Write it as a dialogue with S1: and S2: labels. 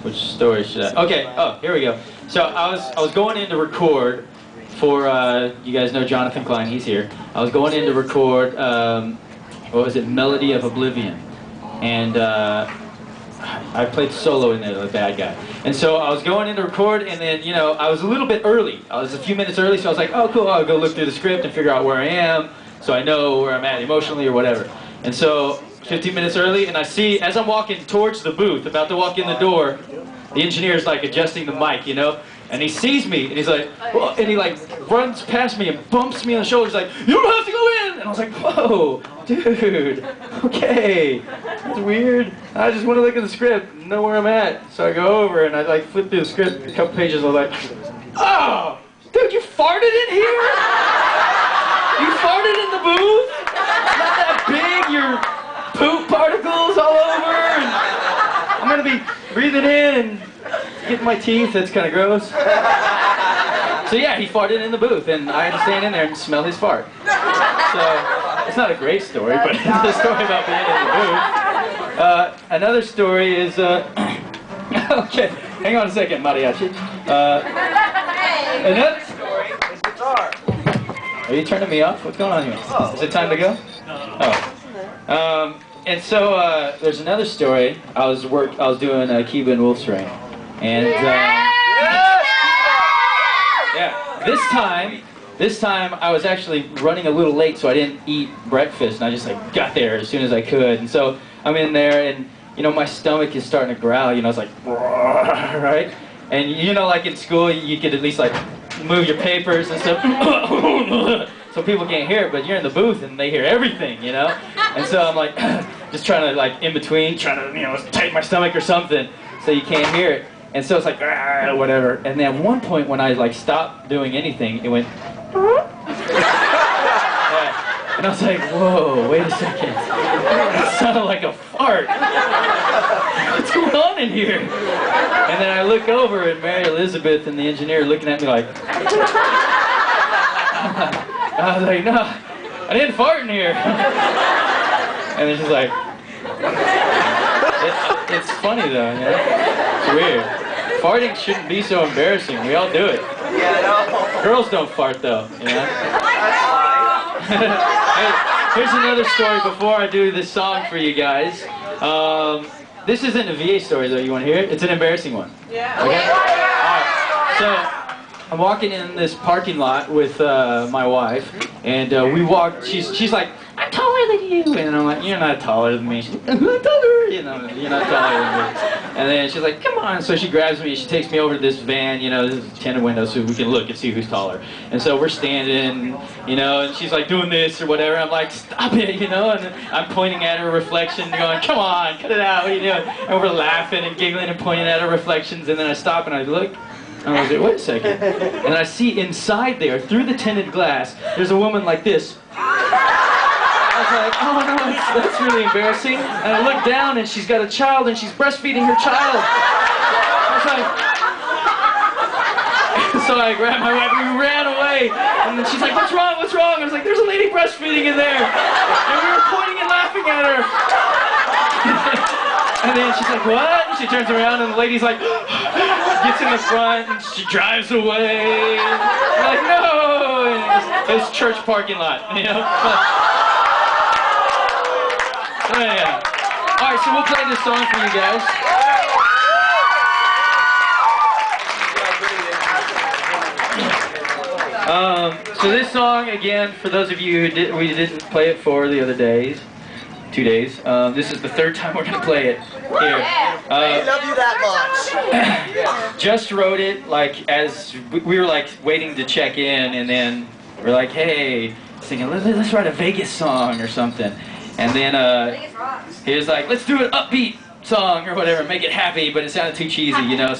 S1: Which story should I? Okay. Oh, here we go. So I was going in to record for you guys know Jonathan Klein. He's here. I was going in to record what was it? Melody of Oblivion, and I played solo in there, the bad guy. And so I was going in to record, and then I was a little bit early. I was a few minutes early, so I was like, oh cool, I'll go look through the script and figure out where I am, so I know where I'm at emotionally or whatever. And so 15 minutes early, and I see, as I'm walking towards the booth, about to walk in the door, the engineer's like adjusting the mic, and he sees me, and he's like, well, and he like runs past me and bumps me on the shoulder. He's like, you don't have to go in! And I was like, whoa, dude, okay, that's weird. I just want to look at the script and know where I'm at. So I go over and I like flip through the script, a couple pages, I was like, oh, dude, you farted in here? You farted in the booth? It's not that big, your poop particles all over, and I'm gonna be breathing in and getting my teeth. That's kind of gross. So yeah, he farted in the booth, and I had to stand in there and smell his fart. So it's not a great story, but it's a story about being in the booth. Another story is okay. Hang on a second, mariachi. Another story is guitar. Are you turning me off? What's going on here? Is it time to go? Oh. And so there's another story. I was doing Kiba and Wolf's Ring, and yeah, this time I was actually running a little late, so I didn't eat breakfast, and I just like got there as soon as I could. And so I'm in there, and my stomach is starting to growl. It's like right, and like in school you could at least like move your papers and stuff so people can't hear it, but you're in the booth and they hear everything, and so I'm like just trying to like in between trying to tighten my stomach or something so you can't hear it, and so it's like whatever. And then at one point when I like stopped doing anything, it went yeah. And I was like, whoa, wait a second, that sounded like a fart. What's going on in here? And then I look over and Mary Elizabeth and the engineer looking at me like I was like, no, I didn't fart in here. And then she's like, it's funny though, It's weird. Farting shouldn't be so embarrassing. We all do it. Yeah, no. Girls don't fart though, Hey, here's another story before I do this song for you guys. This isn't a VA story though, you want to hear it? It's an embarrassing one. Yeah. Okay? Alright, so I'm walking in this parking lot with my wife, and we walk, she's like, I'm taller than you, and I'm like, you're not taller than me. She's like, I'm taller, you're not taller than me. And then she's like, come on, so she grabs me, she takes me over to this van, this tinted window so we can look and see who's taller. And so we're standing, and she's like doing this or whatever, I'm like, stop it, and I'm pointing at her reflection, going, come on, cut it out, what are you doing? And we're laughing and giggling and pointing at our reflections, and then I stop and I look, and I was like, wait a second. And I see inside there, through the tinted glass, there's a woman like this. I was like, oh no, that's really embarrassing. And I look down and she's got a child and she's breastfeeding her child. I was like, so I grabbed my wife and we ran away. And then she's like, what's wrong, what's wrong? I was like, there's a lady breastfeeding in there. And we were pointing and laughing at her. And then she's like, what? And she turns around and the lady's like, gets in the front and she drives away. We're like, no! And it's church parking lot, Oh, yeah. Alright, so we'll play this song for you guys. So this song, again, for those of you who we didn't play it for the other days, 2 days, this is the third time we're going to play it here.
S2: I love you that much.
S1: Just wrote it, like, as we were, like, waiting to check in, and then we're like, hey, thinking, let's write a Vegas song or something. And then he was like, let's do an upbeat song or whatever, make it happy, but it sounded too cheesy, so